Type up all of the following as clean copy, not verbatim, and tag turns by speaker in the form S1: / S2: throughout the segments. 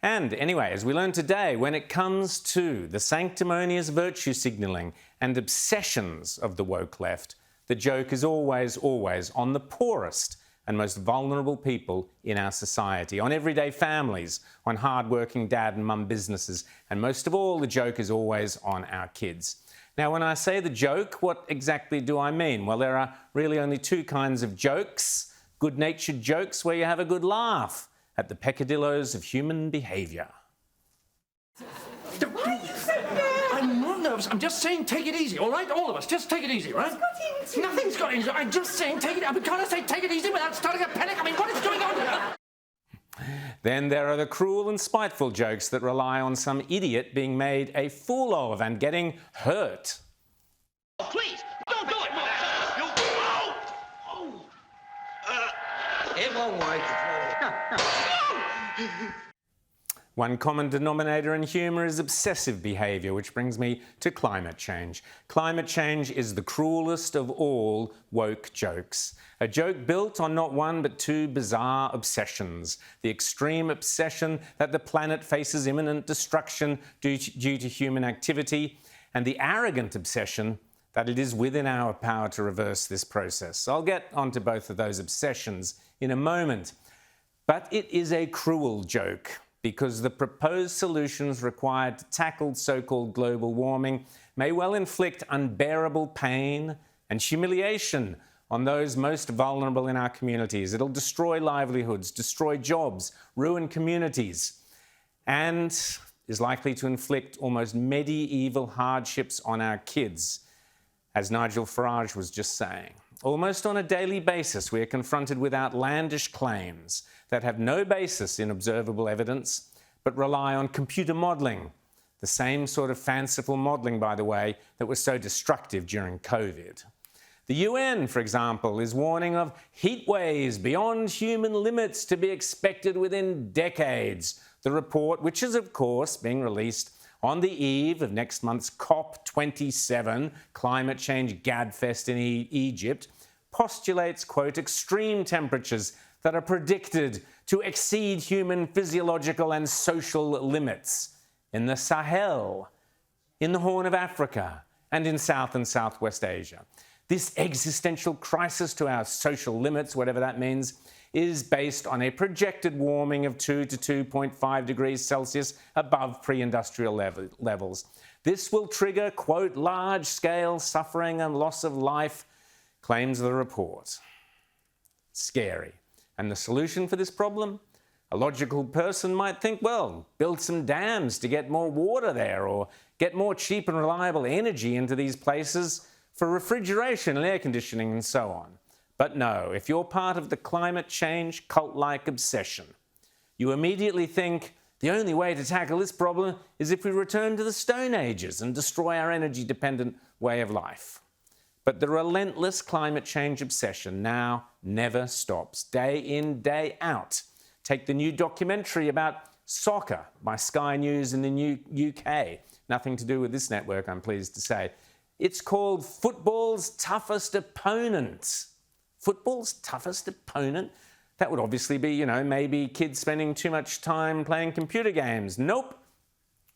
S1: And anyway, as we learned today, when it comes to the sanctimonious virtue signalling and obsessions of the woke left, the joke is always on the poorest and most vulnerable people in our society, on everyday families, on hard-working dad and mum businesses, and most of all, the joke is always on our kids. Now, when I say the joke, what exactly do I mean? Well, there are really only two kinds of jokes. Good-natured jokes where you have a good laugh at the peccadilloes of human behaviour.
S2: I'm not nervous. I'm just saying take it easy, all right? All of us, just take it easy, right? Nothing's got into it. I'm just saying take it... I mean, can't I say take it easy without starting a panic? I mean, what is going on here?
S1: Then there are the cruel and spiteful jokes that rely on some idiot being made a fool of and getting hurt.
S3: Oh, please, don't do it!
S4: It won't work.
S1: One common denominator in humour is obsessive behaviour, which brings me to climate change. Climate change is the cruellest of all woke jokes. A joke built on not one but two bizarre obsessions. The extreme obsession that the planet faces imminent destruction due to human activity, and the arrogant obsession that it is within our power to reverse this process. I'll get onto both of those obsessions in a moment. But it is a cruel joke, because the proposed solutions required to tackle so-called global warming may well inflict unbearable pain and humiliation on those most vulnerable in our communities. It'll destroy livelihoods, destroy jobs, ruin communities, and is likely to inflict almost medieval hardships on our kids, as Nigel Farage was just saying. Almost on a daily basis, we are confronted with outlandish claims that have no basis in observable evidence, but rely on computer modelling, the same sort of fanciful modelling, by the way, that was so destructive during COVID. The UN, for example, is warning of heat waves beyond human limits to be expected within decades. The report, which is, of course, being released on the eve of next month's COP27 climate change gadfest in Egypt, postulates, quote, extreme temperatures that are predicted to exceed human physiological and social limits in the Sahel, in the Horn of Africa, and in South and Southwest Asia. This existential crisis to our social limits, whatever that means, is based on a projected warming of 2 to 2.5 degrees Celsius above pre-industrial levels. This will trigger, quote, large-scale suffering and loss of life, claims the report. Scary. And the solution for this problem? A logical person might think, well, build some dams to get more water there, or get more cheap and reliable energy into these places for refrigeration and air conditioning and so on. But no, if you're part of the climate change cult-like obsession, you immediately think the only way to tackle this problem is if we return to the Stone Ages and destroy our energy-dependent way of life. But the relentless climate change obsession now never stops, day in, day out. Take the new documentary about soccer by Sky News in the UK. Nothing to do with this network, I'm pleased to say. It's called Football's Toughest Opponent. Football's toughest opponent? That would obviously be, maybe kids spending too much time playing computer games. Nope.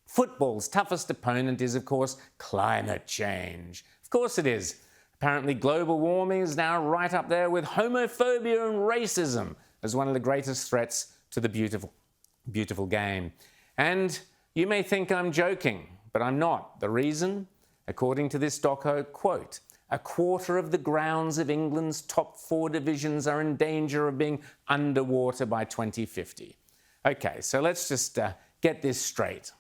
S1: Football's toughest opponent is, of course, climate change. Of course it is. Apparently global warming is now right up there with homophobia and racism as one of the greatest threats to the beautiful game. And you may think I'm joking, but I'm not. The reason? According to this doco, quote, a quarter of the grounds of England's top 4 divisions are in danger of being underwater by 2050. Okay, so let's just get this straight.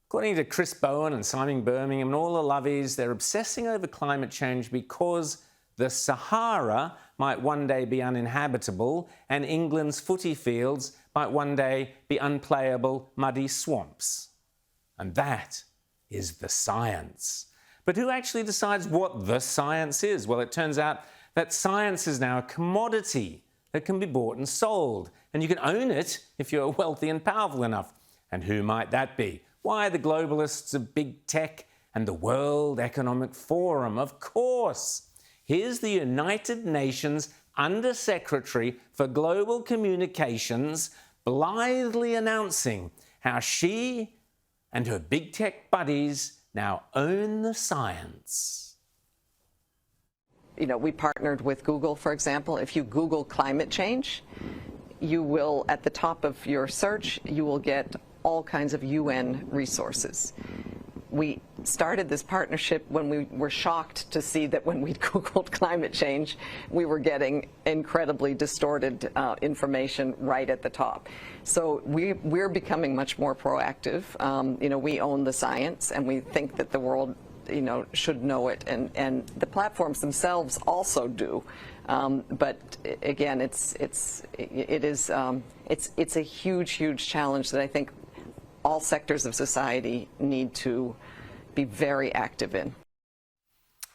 S1: According to Chris Bowen and Simon Birmingham and all the lovies, they're obsessing over climate change because the Sahara might one day be uninhabitable and England's footy fields might one day be unplayable muddy swamps. And that is the science. But who actually decides what the science is? Well, it turns out that science is now a commodity that can be bought and sold, and you can own it if you're wealthy and powerful enough. And who might that be? Why, the globalists of big tech and the World Economic Forum, of course. Here's the United Nations Under-Secretary for Global Communications blithely announcing how she and her big tech buddies now own the science.
S4: You know, we partnered with Google, for example. If you Google climate change, you will, at the top of your search, you will get all kinds of UN resources. We started this partnership when we were shocked to see that when we Googled climate change, we were getting incredibly distorted information right at the top. So we're becoming much more proactive. You know, we own the science, and we think that the world, you know, should know it, and the platforms themselves also do. But again, it's a huge challenge that I think all sectors of society need to be very active in.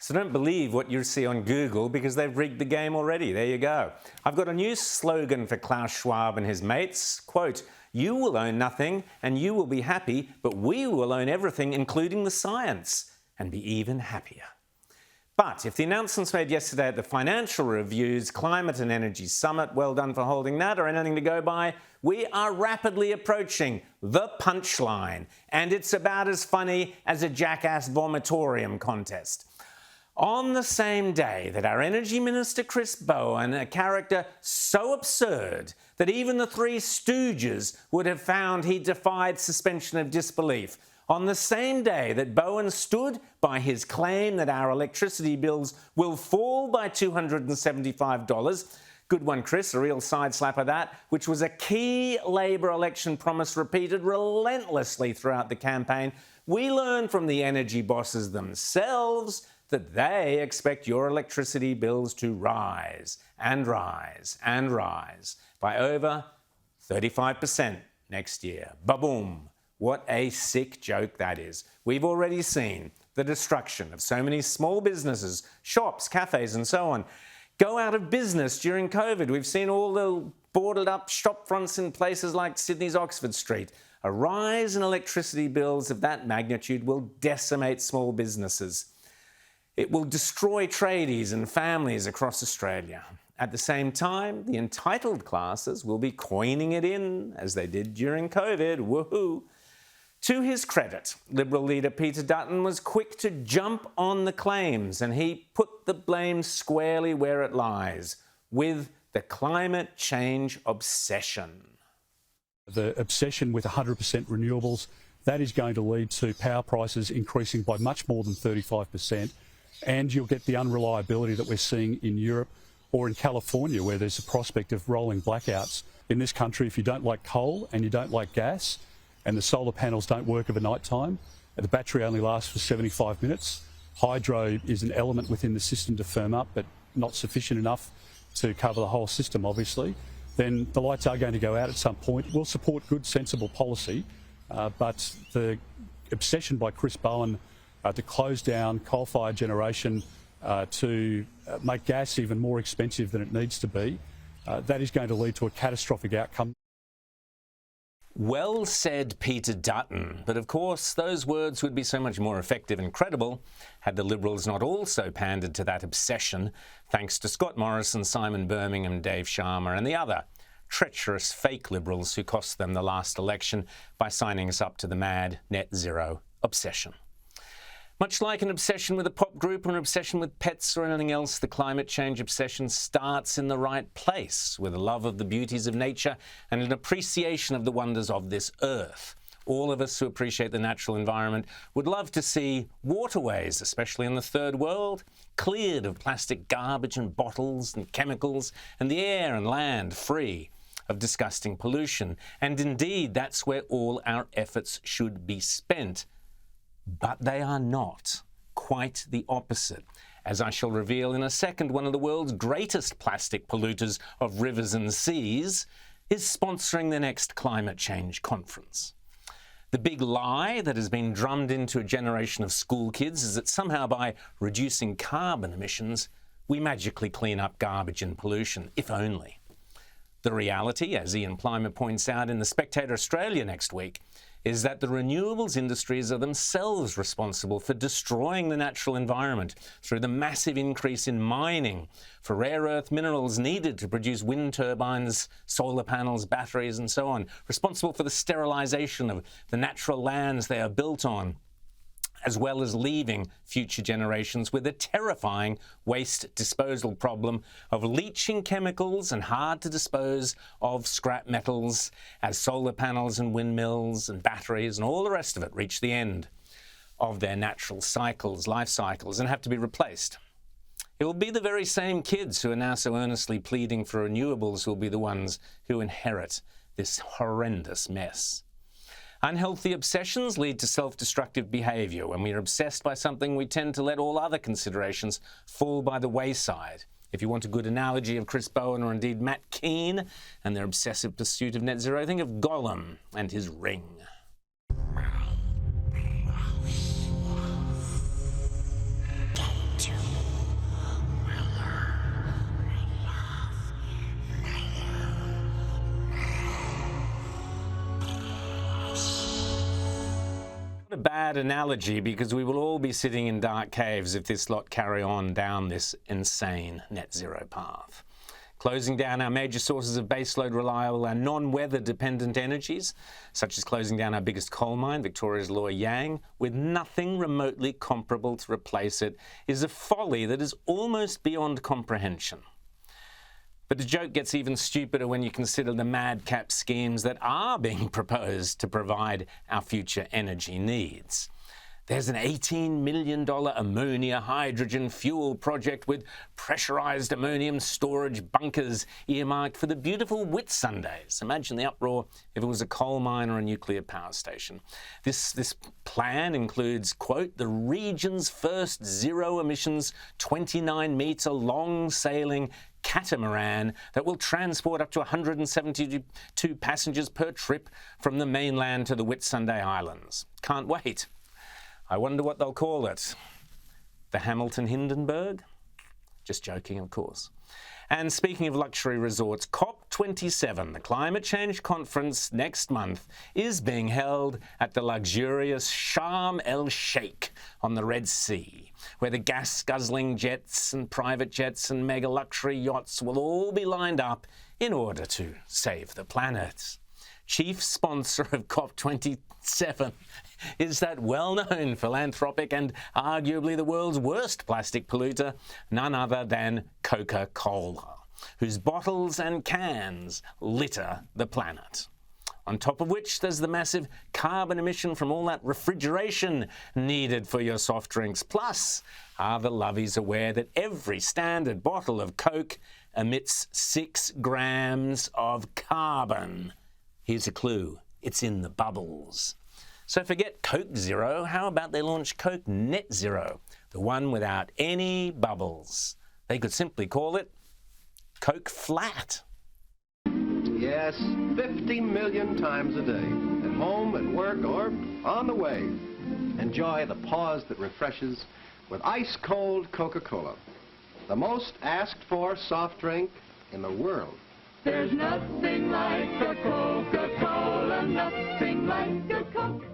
S1: So don't believe what you see on Google, because they've rigged the game already. There you go. I've got a new slogan for Klaus Schwab and his mates. Quote, "You will own nothing and you will be happy, but we will own everything, including the science, and be even happier." But if the announcements made yesterday at the Financial Review's Climate and Energy Summit, well done for holding that, are anything to go by, we are rapidly approaching the punchline, and it's about as funny as a jackass vomitorium contest. On the same day that our Energy Minister Chris Bowen, a character so absurd that even the Three Stooges would have found he defied suspension of disbelief, on the same day that Bowen stood by his claim that our electricity bills will fall by $275, good one, Chris, a real side slap of that, which was a key Labor election promise repeated relentlessly throughout the campaign, we learned from the energy bosses themselves that they expect your electricity bills to rise and rise and rise by over 35% next year. Ba-boom. What a sick joke that is. We've already seen the destruction of so many small businesses, shops, cafes and so on go out of business during COVID. We've seen all the boarded up shop fronts in places like Sydney's Oxford Street. A rise in electricity bills of that magnitude will decimate small businesses. It will destroy tradies and families across Australia. At the same time, the entitled classes will be coining it in, as they did during COVID. Woohoo! To his credit, Liberal leader Peter Dutton was quick to jump on the claims, and he put the blame squarely where it lies, with the climate change obsession.
S5: The obsession with 100% renewables, that is going to lead to power prices increasing by much more than 35%, and you'll get the unreliability that we're seeing in Europe or in California, where there's a prospect of rolling blackouts. In this country, if you don't like coal and you don't like gas, and the solar panels don't work of a night time, and the battery only lasts for 75 minutes. Hydro is an element within the system to firm up, but not sufficient enough to cover the whole system, obviously. Then the lights are going to go out at some point. We'll support good, sensible policy, but the obsession by Chris Bowen to close down coal-fired generation, to make gas even more expensive than it needs to be, that is going to lead to a catastrophic outcome.
S1: Well said, Peter Dutton. But of course, those words would be so much more effective and credible had the Liberals not also pandered to that obsession, thanks to Scott Morrison, Simon Birmingham, Dave Sharma and the other treacherous fake Liberals who cost them the last election by signing us up to the mad net zero obsession. Much like an obsession with a pop group or an obsession with pets or anything else, the climate change obsession starts in the right place, with a love of the beauties of nature and an appreciation of the wonders of this earth. All of us who appreciate the natural environment would love to see waterways, especially in the third world, cleared of plastic garbage and bottles and chemicals, and the air and land free of disgusting pollution. And indeed, that's where all our efforts should be spent. But they are not. Quite the opposite. As I shall reveal in a second, one of the world's greatest plastic polluters of rivers and seas is sponsoring the next climate change conference. The big lie that has been drummed into a generation of school kids is that somehow by reducing carbon emissions, we magically clean up garbage and pollution, if only. The reality, as Ian Plimer points out in The Spectator Australia next week, is that the renewables industries are themselves responsible for destroying the natural environment through the massive increase in mining for rare earth minerals needed to produce wind turbines, solar panels, batteries, and so on, responsible for the sterilization of the natural lands they are built on, as well as leaving future generations with a terrifying waste disposal problem of leaching chemicals and hard to dispose of scrap metals as solar panels and windmills and batteries and all the rest of it reach the end of their natural cycles, life cycles, and have to be replaced. It will be the very same kids who are now so earnestly pleading for renewables who will be the ones who inherit this horrendous mess. Unhealthy obsessions lead to self-destructive behaviour. When we are obsessed by something, we tend to let all other considerations fall by the wayside. If you want a good analogy of Chris Bowen or indeed Matt Keane and their obsessive pursuit of net zero, think of Gollum and his ring. A bad analogy, because we will all be sitting in dark caves if this lot carry on down this insane net zero path. Closing down our major sources of baseload reliable and non-weather dependent energies, such as closing down our biggest coal mine, Victoria's Loy Yang, with nothing remotely comparable to replace it, is a folly that is almost beyond comprehension. But the joke gets even stupider when you consider the madcap schemes that are being proposed to provide our future energy needs. There's an $18 million ammonia hydrogen fuel project with pressurized ammonium storage bunkers earmarked for the beautiful Whitsundays. Imagine the uproar if it was a coal mine or a nuclear power station. This plan includes, quote, the region's first zero-emissions 29-metre long sailing catamaran that will transport up to 172 passengers per trip from the mainland to the Whitsunday Islands. Can't wait. I wonder what they'll call it. The Hamilton Hindenburg? Just joking, of course. And speaking of luxury resorts, COP27, the climate change conference next month, is being held at the luxurious Sharm el-Sheikh on the Red Sea, where the gas-guzzling jets and private jets and mega luxury yachts will all be lined up in order to save the planet. Chief sponsor of COP27 is that well-known philanthropic and arguably the world's worst plastic polluter, none other than Coca-Cola, whose bottles and cans litter the planet. On top of which, there's the massive carbon emission from all that refrigeration needed for your soft drinks. Plus, are the lovies aware that every standard bottle of Coke emits 6 grams of carbon? Here's a clue. It's in the bubbles. So forget Coke Zero. How about they launch Coke Net Zero, the one without any bubbles? They could simply call it Coke Flat.
S6: Yes, 50 million times a day, at home, at work, or on the way. Enjoy the pause that refreshes with ice-cold Coca-Cola, the most asked-for soft drink in the world.
S7: There's nothing like a Coca-Cola, nothing like a Coke.